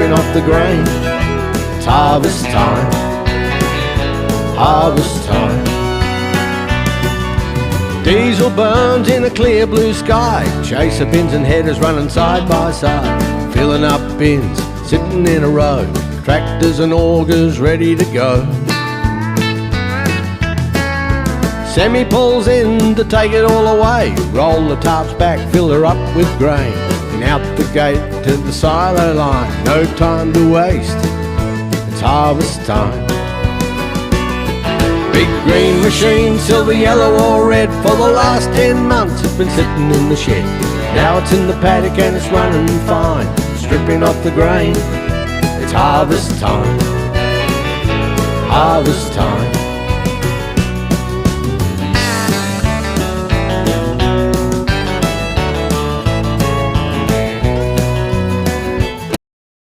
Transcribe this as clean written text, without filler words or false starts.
stripping off the grain. It's harvest time, harvest time. Diesel burns in a clear blue sky. Chaser pins and headers running side by side. Filling up bins, sitting in a row. Tractors and augers ready to go. Semi pulls in to take it all away. Roll the tarps back, fill her up with grain. And out the gate to the silo line. No time to waste, it's harvest time. Big green machine, silver, yellow or red. For the last 10 months it's been sitting in the shed. Now it's in the paddock and it's running fine. Stripping off the grain, it's harvest time, harvest time.